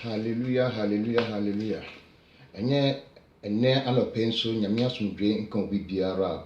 Hallelujah, hallelujah, hallelujah. Ene anope nso nyame asomdwe nka obi biara.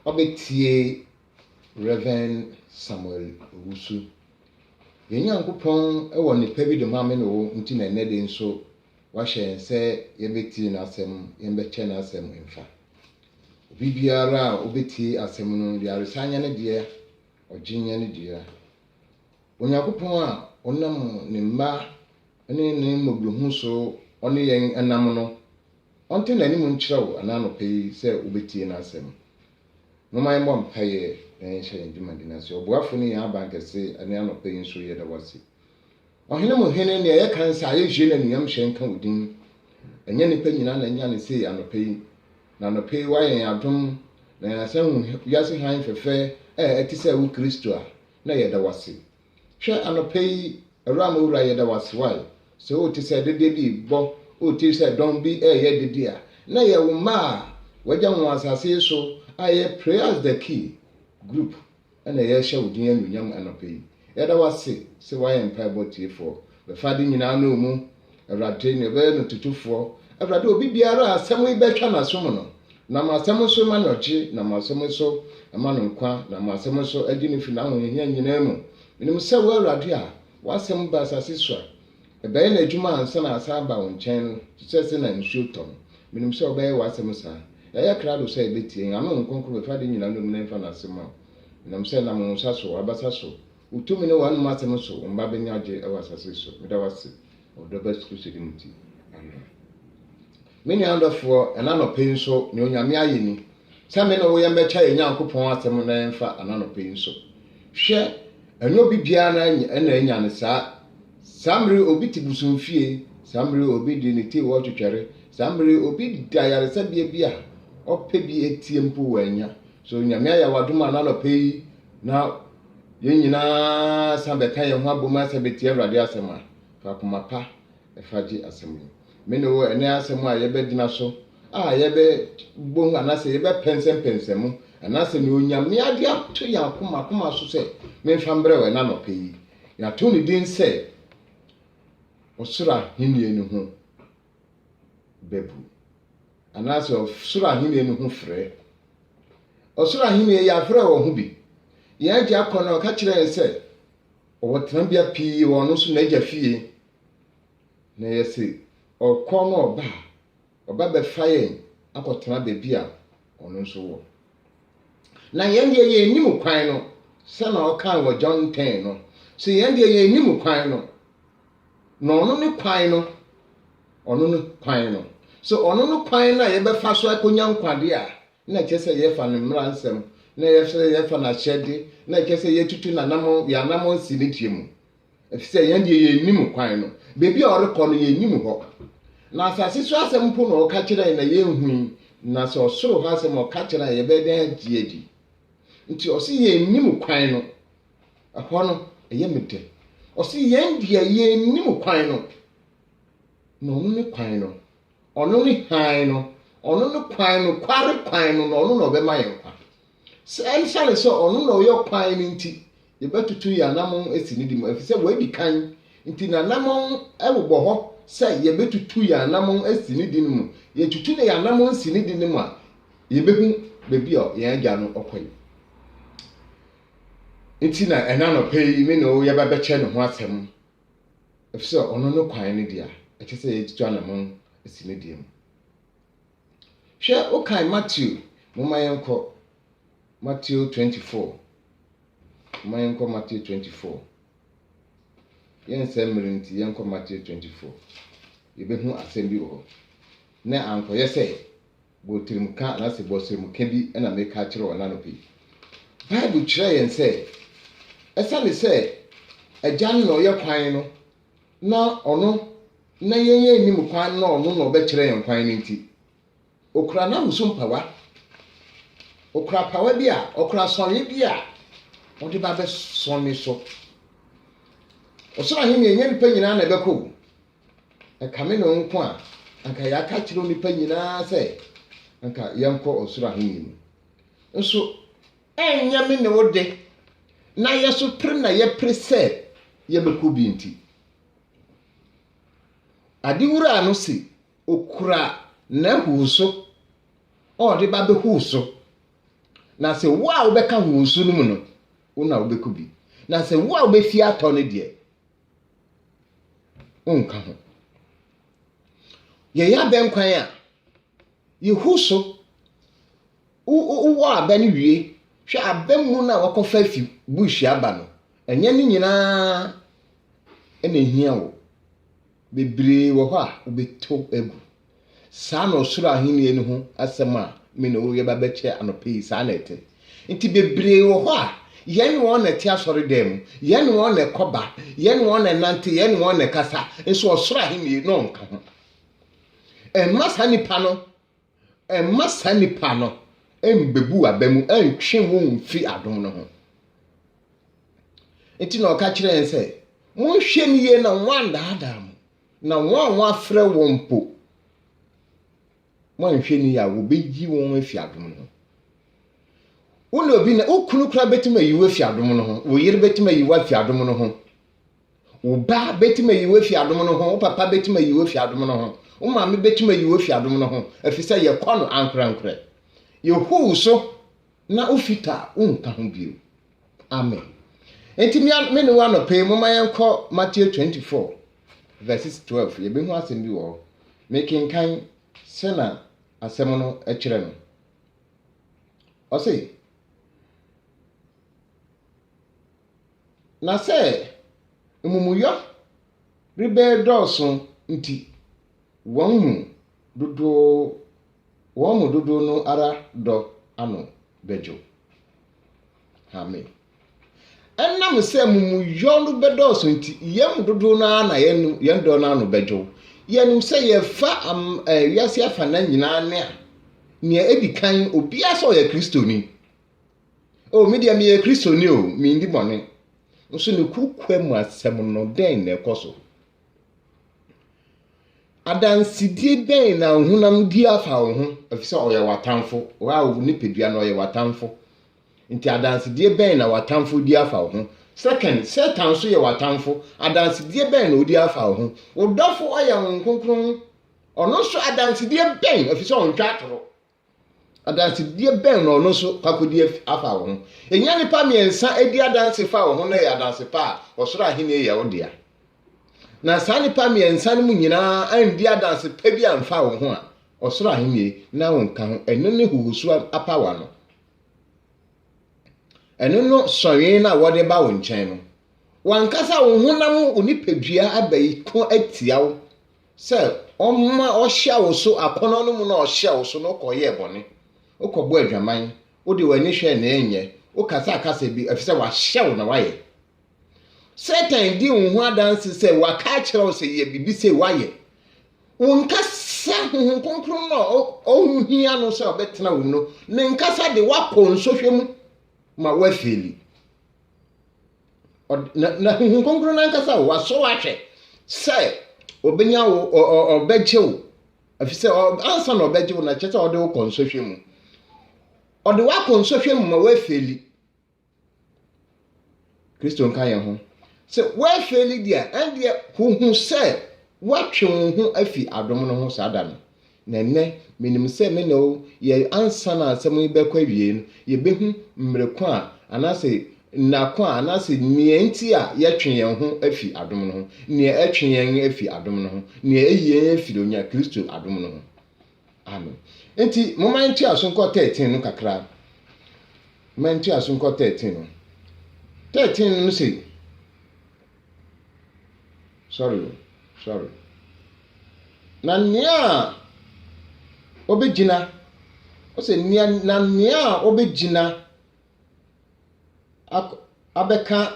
Obetie Reverend Samuel Owusu. Yenyankopon ewo nipa bi de mame no nti na ene de nso wahye se yebetie na asem yembeche na asem mfa. Obi biara obetie asem no de aresanya ne de oginya ne de. Onyankopon a onam ne mma ne mogluhu so one yen enam no onte nanim nkyerɛw ananope yi sɛ obetie na asɛm no man bɔ mpaye na yɛhyɛ ndwuma dina so obuafo ne yɛ abankɛse ane anope yi nso yɛ da wase ɔhene mo hene ne yɛ kansa yɛ hwie na niyam hyɛ nka odin ɛnyɛ nipa nyina na nya ne sei anope yi na anope yi wayɛ adom na yɛsɛ yɛse han fɛfɛ ɛte sɛ wo Kristo a na yɛ da wase hwɛ anope yi awurama wura yɛ da wase wae so o ti sɛ dede bi bɔ o ti sɛ dɔn bi ɛyɛ dede a na yɛ wo ma wagya wo asase so ayɛ prayers the key group ɛna yɛ hyɛ wo din anunyam anope yi yɛ da wase sɛ wayɛ mpa bɔ tiefoɔ bɛfa de nyinaa no mu awurade ne bɛyɛ no tutufoɔ awurade obi biara asɛm yi bɛtwa na som no na ma asɛm so ma no gye na ma asɛm so ma no nkwa na ma asɛm so adi ne fi na ho hia nyinaa mu menim sɛ wo awurade a wasɛm ba asase so a ɛbɛyɛ na adwuma ansa na asa ba wo nkyɛn no sɛ na nsuo tɔm menim sɛ ɔbɛyɛ wasɛm saa yɛyɛ krado sɛ ɛbɛtie ame nkonkro bɛfa de nyina no mu mfa na asɛm a menim sɛ nam wo nsa so wabasa so wotumi ne wanom asɛm so wo mba bɛnya agye ɛwɔ asase so meda wase ɔdɔ bɛ kristo di muti amen me nua ndɔfoɔ ɛna nɔpɛ nso ne onyame ayɛ ni sɛ me na wo yɛ mbɛkyɛ yɛ nyankopɔn asɛm na yɛmfa ana nɔpɛ nso hwɛ ɛno bi biara na ɛna anya ne Samri obi ti busumfie, samri obi di ne ti wo twetwere, samri obi da yaresa bia ope bi etie mpo wanya. So nyame ya wadoma na lope yi na yenyina sambe kan ye ho aboma sa betie awrade asema. Fa kuma pa e faji asemu. Me no ene asemu a ye bedina so, a ye be bon anase ye be pensem anase ne onyame ade ato ya kuma so se me fambre we na lope yi. Ya to ni din se osura hinie ne ho bebu anase osura hinie ne ho frɛ osura hinie ya frɛ wo ho bi ye agya kono ka kyerɛ sɛ ɔwɔtena bia pii wɔ no so na agya fie na yɛse ɔkɔ no ɔba bɛfa yɛn akɔtena baabi a ɔno nso wɔ na yɛn deɛ yɛ nim kwan no sɛ na ɔka wɔ John 10 no so yɛn deɛ yɛ nim kwan no no ono ne kwan no so ono no kwan na ye befa so akonya nkwade a na kyese ye fa ne mra nsem na ye fa na hyede na kyese ye tutu na nam ya nam nsi ne tie mu efise ye de ye nim kwan no bebi a orekɔ no ye nim hɔ na asase so asem po no ka kyerɛ na ye hu na so osoro ha asem o ka kyerɛ ye be den agiedi nti o si ye nim kwan no ɛhɔ no ye mete osi yen dia ye nim kwan no no no ne kwan no ono ne han no ono ne kwan no kware kwan no no no be ma yen kwa se nsale so ono no ye kwan ni nti ye betutu ya namon esi ni dim afise we di kan nti na namon ewobɔ hɔ se ye betutu ya namon esi ni dim mu ye tutu ne ya namon esi ni dim mu a ye behu bebi o ye agya no okoyi nti na ɛna no pɛyi me no yɛ bɛbɛkyɛ ne ho asɛm efisɛ ɔno no kwan ne dia ɛkyɛ sɛ yɛtutu anamon esi ne dia mu hwɛ okai Matthew moma yɛnkɔ Matthew 24 moma yɛnkɔ Matthew 24 yɛnsɛ mmere nti yɛnkɔ Matthew 24 yɛbɛhu asɛm bi wɔ hɔ na ankɔyɛ sɛ botirimka na sɛ bɔsirimuka bi ɛna meka kyerɛ wɔ na no pɛyi Bible kyerɛ yɛn sɛ ɛsane sɛ agya no ɔyɛ kwan no na ɔno na yɛyɛ nim kwan na ɔno na ɔbɛkyerɛ yɛn kwan no nti okura na muso mpawa okura pawa bi a okura sɔnne bi a ɔde ba bɛ sɔnne so ɔsoro ahen yɛnyɛ nipa nyinaa na ɛbɛkɔ ɛkame no nko a anka yɛaka kyerɛ nipa nyinaa sɛ anka yɛnkɔ ɔsoro ahen mu nso ɛnyɛ me ne wo de na yeso pre na ye pre se ye beku bi nti Adiwura no si okura na huso o de ba be huso na se wa wo be ka huso no mu no una wo be kubi na se wa wo be fi ato ne de onka ho ye ya ben kwan a ye huso wo aba ne wie hwe aba mu na wakofa fi bush aba no enye ni nyina ene hia wo bebre wo ho a obeto egu saa no soro ahini eni ho asema me no ye ba beche anope saa na ete nti bebre wo ho a yen won na ti asori dem yen won na koba yen won na nante yen won na kasa nso osoro ahini no nka ho masa nipa no embebu abamu antwe wo mfi adom no ho nti na oka kire ense monhwe niye na wanda adam na won afre wo mpo monhwe niye a wo beji won afi adom no wona obi na okunu kra betima yiwe afi adom no ho wo yire betima yiwe afi adom no ho wo ba betima yiwe afi adom no ho wo papa betima yiwe afi adom no ho wo maame betima yiwe afi adom no ho afisa ye kono ankra yehu so na ofita unka ho bio amen. Enti me ne wa no pay moma yenko Matthew 24 verses 12 ye be hu asem bi wo making kan sena asem no e kire no o say na say mumuyo ribe doso nti won mu dodo no ara do ano bejo amen. Enam se mumuyo no bedoso nti yem dodo na yen do na ano bejo yenim se ye fa wiase afa na nyina ne a ne edikan obi aso ye kristoni o media me ye kristoni o mi ndi bone nso ne kukwam asem no den na ekoso adansidie ben na hunam di afa ho afisa oye watamfo wa ni pedua na oye watamfo nti adansidie ben na watamfo di afa ho second satan so ye watamfo adansidie ben na odi afa ho odofo oye nkonkron ono so adansidie ben afisa on twatoro adansidie ben na ono so kakodi afa ho enya nipa miensa edi adansifa ho na ye adansifa osoro ahene ye odia na sani pa miensa no nyina andi adanse pa bi amfa wo ho a osoro ahemie na wonka ho eno ne huhusu apawa no eno no soye na wode ba wo nchen no wankasa wo honam onipadua abai ko atia wo se omma ohia wo so akono no mu na ohia wo so no koye bone okọbọ adwaman odi wani hwe na enye okasa bi afise wa hia wo na waye Satan di unhu adanse se waka kire se ye bibi se waye unkasa hunkonkron no ohia no se obetena wo no ne nkasa de wakọ nsohwem ma wafeli na hunkonkron na nkasa waso wahwe se obenya wo obejewo afise ansa na obejewo na cheta ode wo konsohwem ode wakọ nsohwem ma wafeli Kristo nka ye ho se wa feli dia ande huhu se watwe ho afi adom no ho sada no na nne minim se me no ye ansa na asem ibekwa wie no ye behu mreko a anase nako a anase mienti a ye twe yen ho afi adom no ho ne atwe yen afi adom no ho ne eyi afi onya Kristo adom no ho amen. Enti moment asonko 13 no kakra moment asonko 13 no 13 no say sorry na nia obegina o se nia na nia obegina abeka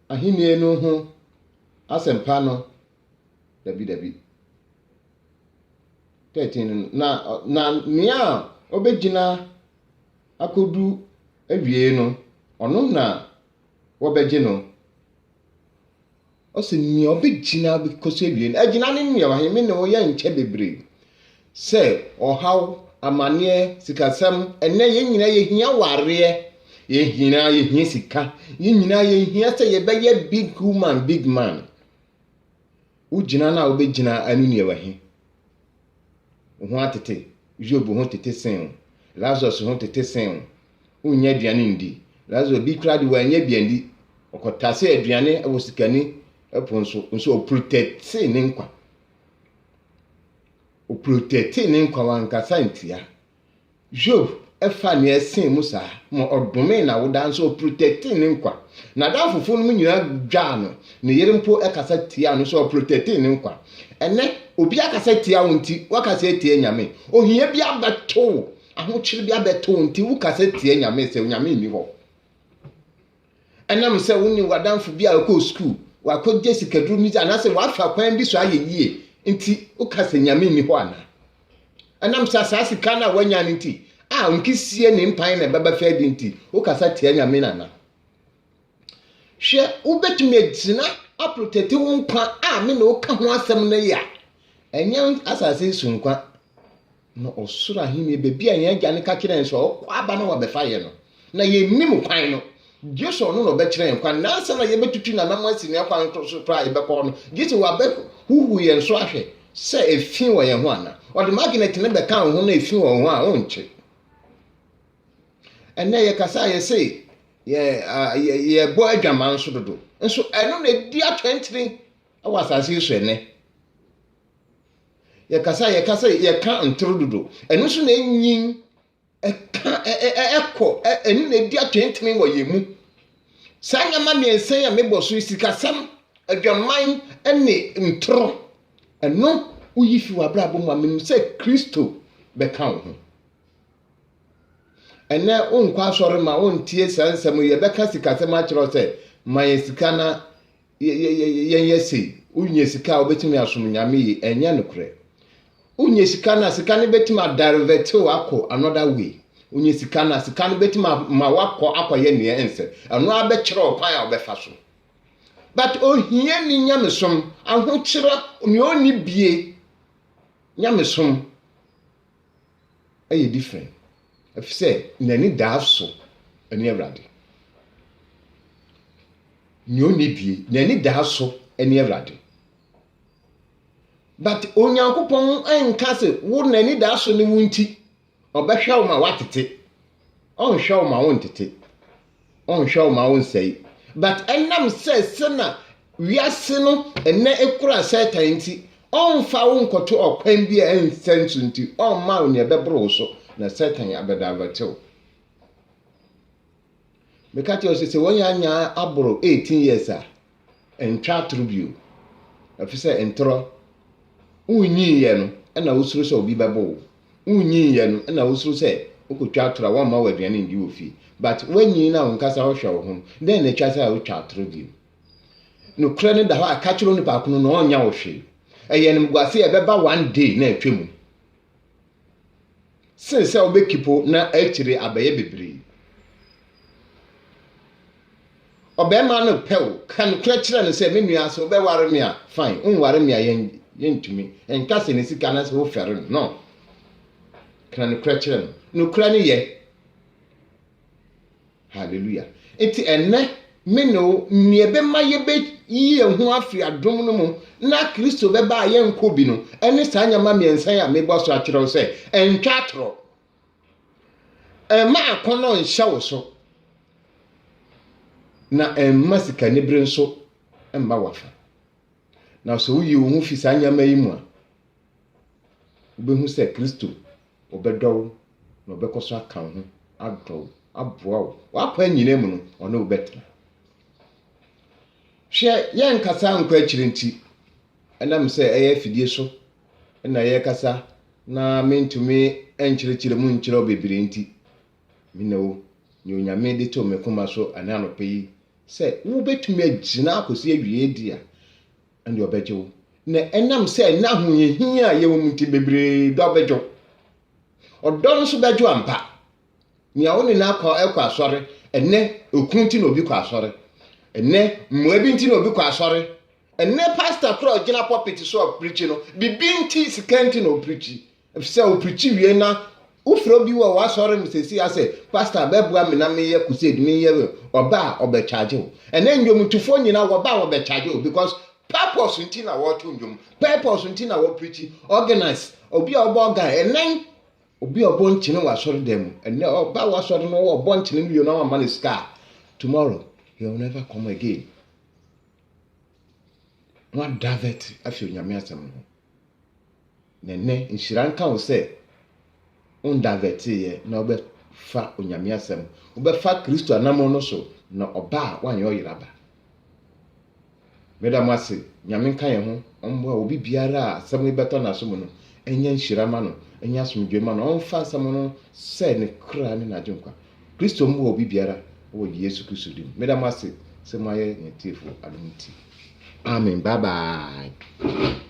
ahini no ho asempa no dabi 13 na nia obegina akodu awie no ono na wobegye no o se ni obegina bikoso awie no agina ne ni wa hemi ne wo ya nche bebre se ohaw amane sikasam enne ye nyina ye hia ware ye hia sika ye nyina ye hia se ye be ye big man ugina na obegina anu ne wahi ho atete Job ho tete sen Lazarus ho tete sen unya aduane ndi Lazarus bi kra de wanya biandi okotase aduane wo sikani eponso nso protect ne nkwa o protect ne nkwa wankasa ntia Job efa ne esen musa mo odome na woda nso protect ne nkwa na da fufu no nyina dwa no ne yere mpo ekasa tia no so protect ne nkwa ene obi akasa tia wonti wakasa tia nyame ohia bi abeto ahokyere bi abeto nti wukasa tia nyame se nyame ni ho enam se woni wadanfo bi akọ school wakọ sikaduru mi ana se wafa kwan bi so ayeyie nti wukasa nyame ni ho ana enam se asase kana wanya nti nkisie ne mpan na baba fa di nti wukasa tia nyame nana hwe ubetumi edzina aprotect wo nkwa me na woka ho asem na ya enya asase sunkwa no osura himi bebi anya agya ne ka kire nso okwa aba na wabefa ye no na ye nim kwan no Jesu no no be kire nkwa na asa na ye betutu na nam asi ne kwan to so pra ye be ko no giti wabe huhu ye nso ahwe se efi wo ye ho ana odi magnet ne be kan ho na efi wo ho a onche enne ye kasa ye se ye bo adwaman so dodo nso eno na di atwentene awasase so ene ye kasa ye kan ntro dodo eno so na enyin eno na di atwentene wo ye mu sanya ma miensen ya meboso sikasam adwaman ene ntro eno uyifi wa brabo mu amenu se Kristo be kan ho ene onkwa asore ma ontie sansam ye beka sikasem a kiro se ma ye sikana ye sei unye sika obetimi asom nyame yi enye nokre unye sikana betimi adarvete wako another way unye sikana betimi ma wako akoye ne ense eno abe kiro kwan a obefa so but ohie ni nyamesom ahokyera ni oni bie nyamesom aye different if say nani daafso eni Awurade ni oni bie nani daafso eni Awurade but onyankopon enka se wo nani daafso ni wunti obehwa ma watete onhwa ma wontete onhwa ma wonsei but enam se na wiase no ene ekura Satan nti onfa wo nkoto okwan bi a ensensu nti onma wo ne ebebro so na Satan ya bedavatew mekati osese wonyanya aboro 18 years a entwa tribute afise entro unyi ye no na wosuru se obi bebo unyi ye no na wosuru se okotwa tora wa ma waduane ndi ofi but wenyi na wonkasa wo hwe wo ho then na twa se a wo twa tribute no kra ne da ho akachiro ni pa kuno no onya wo hwe eye nim gwase e beba one day na atwemu since obekipo na achire abaye bebre obema no pew kan kra kire no se menua so obeware me a fine unware me a yentumi enkase ne sika na se wo fere no kan kra kire no kra ne ye hallelujah enti enne meno niebe mayebe yiye ho afi adom no mu na Kristo beba aye nkobi no ene sanya ma miensan ya mebo so akire se entwa tro ma akono nhya wo so na masika nibre nso emba wafa na so uyi wo hu fi sanya ma yi mu a obehu se Kristo obedow na obekoso aka ho adow aboa wa pa nyine mu no ono obetra hwe ye nkasa nkwa akiri nti enam se eye fidie so na ye kasa na mentumi enkyerechire mu nkyere obebire nti minawo ni onyame de to mekoma so anano peyi se wo betumi agina akosi awie dia ande obejo na enam se na hoyehia ye wo muti bebre do obejo odon so bejo ampa ni awoni na akwa asore enne okunti na obi kwa asore enne mmoabi nti na obi kwa asore enne pastor kro gina pulpit so preach no bibinti sikanti na preach efise o preach wie na ufro bi wo wasore msesi ase pastor bebua me na me ye crusade me ye oba obecharge wo enne ndwomtufo nyina wo ba wo becharge wo because purpose nti na wo to ndwom purpose nti na wo preach organize obi obo ga enen obi obo nchine wa sori dem ene oba wa sori no obo nchine no na man scar tomorrow he will never come again. What David afi onyame asem no nene nshira nka wo se on David ye na obe fa onyame asem obe fa Kristo anamo no so na oba wanye oyiraba meda mwase nyame nka ye ho ombo obi biara asem ibeto na so mu no enye nshira ma no enye asomdwe ma no onfa asem no se ne kra ne na dwenkwa Kristo mbo obi biara wo Yesu Kristo dim meda mwase se maye nyetifo alumti. Amen. Bye bye.